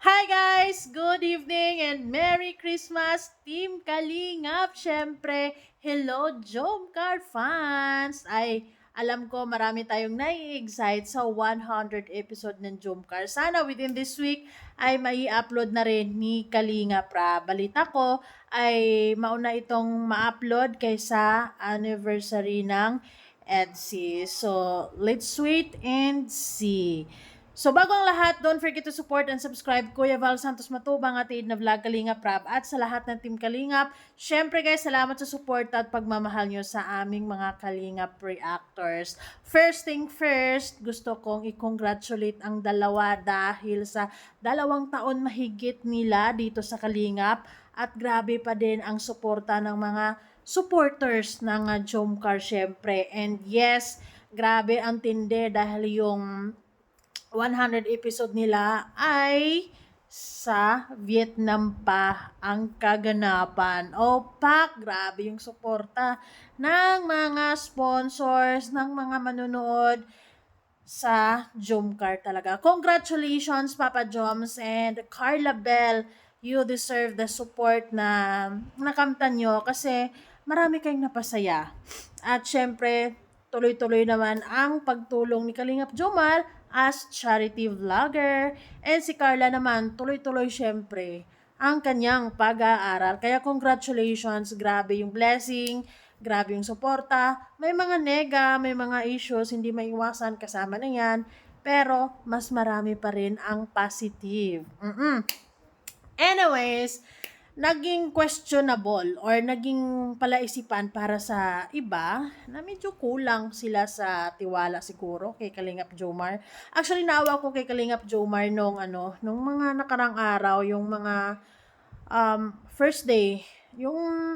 Hi guys! Good evening and Merry Christmas, Team Kalingap! Siyempre, hello Jomcar fans! Alam ko marami tayong nai-excite sa 100 episode ng Jomcar. Sana within this week ay mai-upload na rin ni Kalingap Ra. Balita ko ay mauna itong ma-upload kaysa anniversary ng EDSI. So, let's wait and see. So bago ang lahat, don't forget to support and subscribe Kuya Val Santos Matubang at na vlog Kalingap Rab at sa lahat ng Team Kalingap. Syempre guys, salamat sa support at pagmamahal nyo sa aming mga Kalingap reactors. First thing first, gusto kong i-congratulate ang dalawa dahil sa 2 taon mahigit nila dito sa Kalingap at grabe pa din ang suporta ng mga supporters ng Jomcar syempre. And yes, grabe ang tindi dahil yung 100 episode nila ay sa Vietnam pa ang kaganapan. Pak, grabe yung suporta ng mga sponsors, ng mga manonood sa Jomcar talaga. Congratulations, Papa Joms and Carla Bell. You deserve the support na nakamtan nyo kasi marami kayong napasaya. At syempre, tuloy-tuloy naman ang pagtulong ni Kalingap Jomar as charity vlogger. And si Carla naman, tuloy-tuloy syempre ang kanyang pag-aaral. Kaya congratulations, grabe yung blessing, grabe yung suporta. May mga nega, may mga issues, hindi maiwasan, kasama na yan. Pero mas marami pa rin ang positive. Anyways, naging questionable or naging palaisipan para sa iba na medyo kulang sila sa tiwala siguro kay Kalingap Jomar. Actually, naawa ko kay Kalingap Jomar nung mga nakarang araw, yung mga first day, yung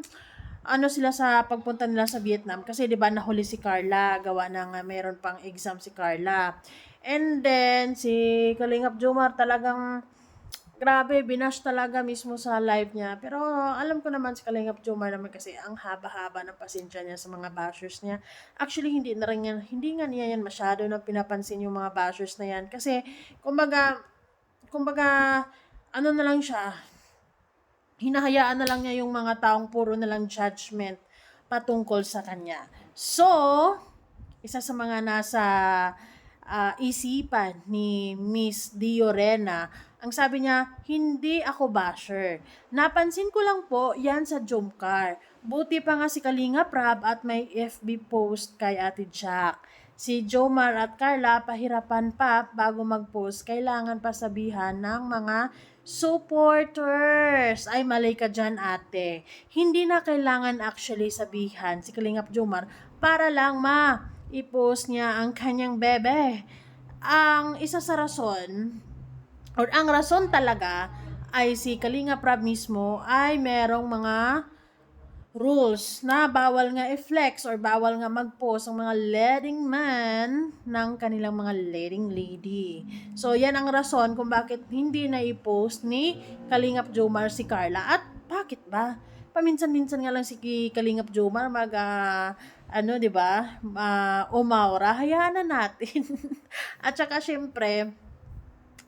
sila sa pagpunta nila sa Vietnam kasi 'di ba nahuli si Carla, gawa ng meron pang exam si Carla. And then si Kalingap Jomar talagang grabe, binash talaga mismo sa live niya. Pero alam ko naman si Kalingap Jomar naman kasi ang haba-haba ng pasensya niya sa mga bashers niya. Actually, hindi nga niya yan masyado na pinapansin yung mga bashers na yan. Kasi, kumbaga, ano na lang siya, hinahayaan na lang niya yung mga taong puro na lang judgment patungkol sa kanya. So, isa sa mga nasa isipan ni Miss Diorena, ang sabi niya, hindi ako basher. Napansin ko lang po yan sa Jomcar. Buti pa nga si Kalinga Prab at may FB post kay Ate Jack. Si Jomar at Carla pahirapan pa bago mag-post. Kailangan pa sabihan ng mga supporters. Ay, malay ka dyan, ate. Hindi na kailangan actually sabihan si Kalingap Jomar para lang i-post niya ang kanyang bebe. Ang isa sa rason, or ang rason talaga, ay si Kalingap Rab mismo ay merong mga rules na bawal nga i-flex or bawal nga mag-post ang mga leading man ng kanilang mga leading lady. So, yan ang rason kung bakit hindi na i-post ni Kalingap Jomar si Carla. At bakit ba? Paminsan-minsan nga lang si Kalingap Jomar di ba? Umaura, hayaan na natin. At saka syempre,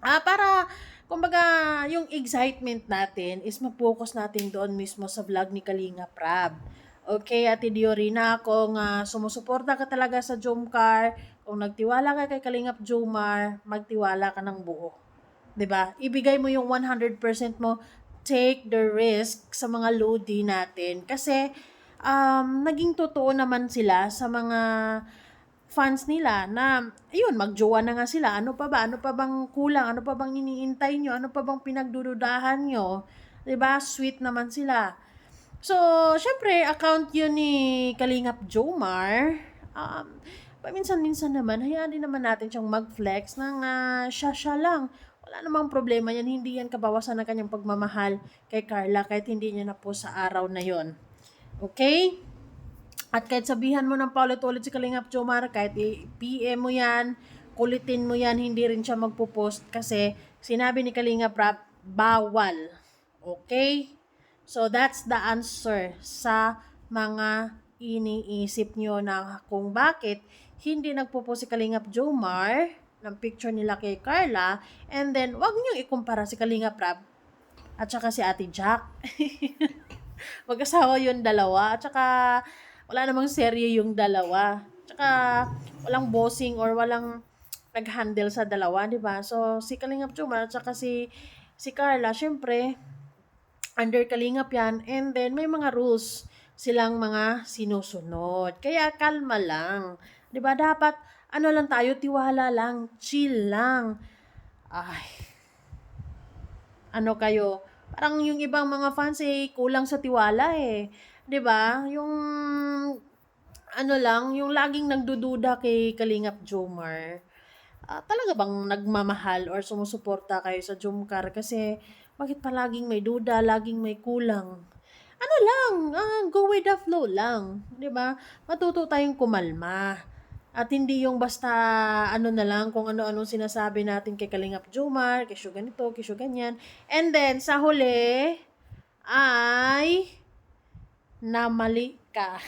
para kumbaga yung excitement natin is ma-focus natin doon mismo sa vlog ni Kalinga Prab. Okay, Ate Diorina, kung sumusuporta ka talaga sa Jomcar, kung nagtiwala ka kay Kalingap Jomar, magtiwala ka ng buo. 'Di ba? Ibigay mo yung 100% mo, take the risk sa mga loadie natin kasi naging totoo naman sila sa mga fans nila na, ayun, magjowa na nga sila. Ano pa ba? Ano pa bang kulang? Ano pa bang iniintay nyo? Ano pa bang pinagdududahan nyo? 'Di ba? Sweet naman sila. So, syempre, account yun ni Kalingap Jomar. Paminsan-minsan naman, hayaan din naman natin siyang mag-flex ng siya lang. Wala namang problema yan. Hindi yan kabawasan ng kanyang pagmamahal kay Carla kahit hindi niya na po sa araw na yon. Okay? At kahit sabihan mo ng paulit-ulit si Kalingap Jomar, kahit i-PM mo yan, kulitin mo yan, hindi rin siya magpo-post kasi sinabi ni Kalingap Rap, bawal. Okay? So, that's the answer sa mga iniisip nyo na kung bakit hindi nagpo-post si Kalingap Jomar ng picture nila kay Carla, and then, wag niyong ikumpara si Kalingap Rab at saka si Ate Jack. Mag-asawa yung dalawa, at saka, wala namang serye yung dalawa. Tsaka, walang bossing or walang nag-handle sa dalawa, di ba? So, si Kalingap Jomar at saka si Carla, syempre, under Kalingap yan, and then may mga rules silang mga sinusunod. Kaya kalma lang. 'Di ba? Dapat ano lang tayo, tiwala lang, chill lang. Ay, ano kayo? Parang yung ibang mga fans kulang sa tiwala 'Di ba? Yung ano lang, yung laging nagdududa kay Kalingap Jomar. Talaga bang nagmamahal or sumusuporta kayo sa Jomcar? Kasi bakit palaging may duda, laging may kulang? Ano lang, go with the flow lang, 'di ba? Matuto tayong kumalma. At hindi yung basta ano na lang kung ano-anong sinasabi natin kay Kalingap Jomar, kay Syo ganito, kay Syo ganyan. And then sa huli ay namali ka.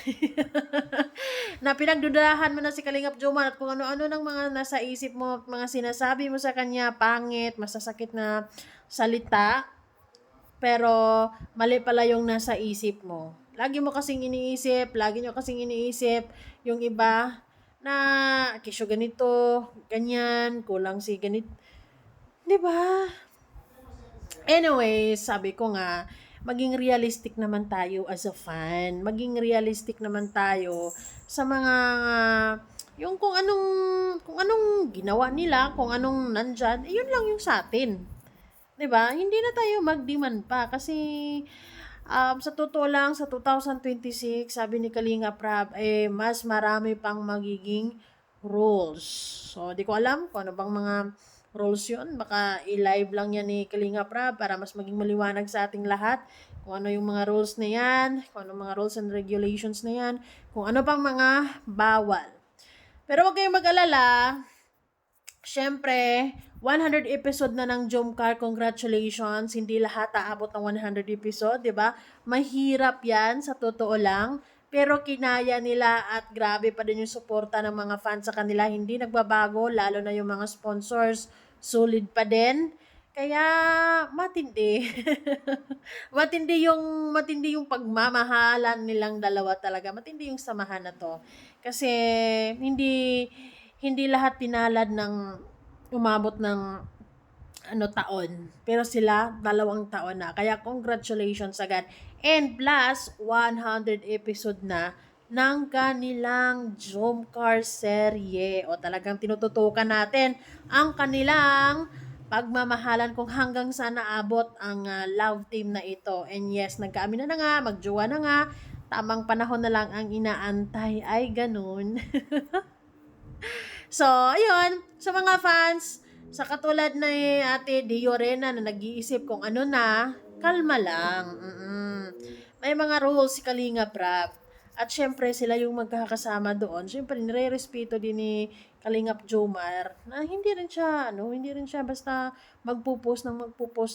Na pinagdudahan mo na si Kalingap Jomar at kung ano-ano ng mga nasa isip mo, mga sinasabi mo sa kanya, pangit, masasakit na salita, pero mali pala yung nasa isip mo. Lagi mo kasing iniisip, lagi nyo kasing iniisip yung iba na kisyo ganito, ganyan, kulang si ganito. 'Di ba? Anyway, sabi ko nga, maging realistic naman tayo as a fan. Maging realistic naman tayo sa mga yung kung anong ginawa nila, kung anong nandyan, yun lang yung sa atin. 'Di ba? Hindi na tayo mag-demand pa kasi sa totoo lang sa 2026, sabi ni Kalinga Prab, mas marami pang magiging rules. So, di ko alam kung ano bang mga rules yun. Baka i-live lang yan ni Kalinga Prab para mas maging maliwanag sa ating lahat kung ano yung mga rules na yan, kung ano mga rules and regulations na yan, kung ano pang mga bawal. Pero huwag kayong mag-alala, syempre, 100 episode na ng Jomcar, congratulations. Hindi lahat aabot ng 100 episode, 'di ba? Mahirap 'yan sa totoo lang, pero kinaya nila at grabe pa din yung suporta ng mga fans sa kanila. Hindi nagbabago, lalo na yung mga sponsors, solid pa din. Kaya matindi. matindi yung pagmamahalan nilang dalawa talaga. Matindi yung samahan na 'to. Kasi hindi hindi lahat pinalad ng umabot ng taon. Pero sila, 2 taon na. Kaya congratulations agad. And plus, 100 episode na ng kanilang Jomcar serye. O talagang tinututukan natin ang kanilang pagmamahalan kung hanggang saan naabot ang love team na ito. And yes, nagkaamin na nga, magjowa na nga. Tamang panahon na lang ang inaantay. Ay, ganun. So, ayun, sa mga fans, sa katulad ni Ate Diorena na nag-iisip kung ano na, kalma lang. May mga rules si Kalinga Prab. At syempre, sila yung magkakasama doon. Syempre, nire-respeto din ni Kalingap Jomar na hindi rin siya basta magpo-post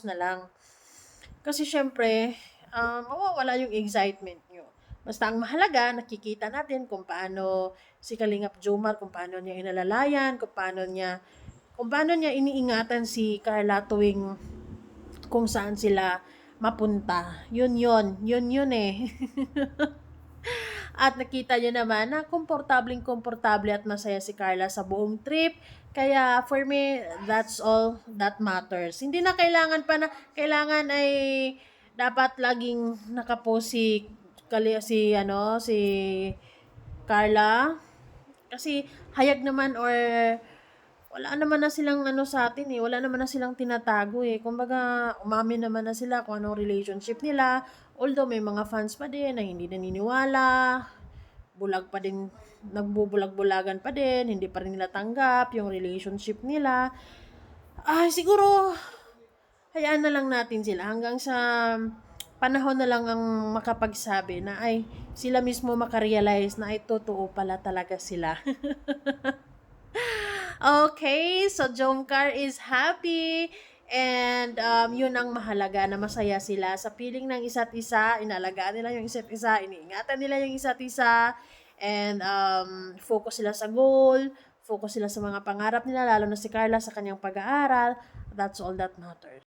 na lang. Kasi syempre, mawawala yung excitement nyo. Basta ang mahalaga, nakikita natin kung paano si Kalingap Jomar, kung paano niya inalalayan, kung paano niya iniingatan si Carla tuwing kung saan sila mapunta. Yun eh. At nakita niyo naman na komportable at masaya si Carla sa buong trip. Kaya for me, that's all that matters. Hindi na kailangan ay dapat laging nakapost si Carla. Kasi hayag naman or wala naman na silang sa atin wala naman na silang tinatago Kumbaga, umamin naman na sila kung anong relationship nila. Although may mga fans pa din na hindi naniniwala, bulag pa din, nagbubulag-bulagan pa din, hindi pa rin nila tanggap yung relationship nila. Siguro, hayaan na lang natin sila hanggang sa panahon na lang ang makapagsabi na sila mismo makarealize na totoo pala talaga sila. Okay, so Jomcar is happy and yun ang mahalaga na masaya sila sa piling ng isa't isa, inalagaan nila yung isa't isa, iniingatan nila yung isa't isa, and focus sila sa goal, focus sila sa mga pangarap nila, lalo na si Carla sa kanyang pag-aaral. That's all that matters.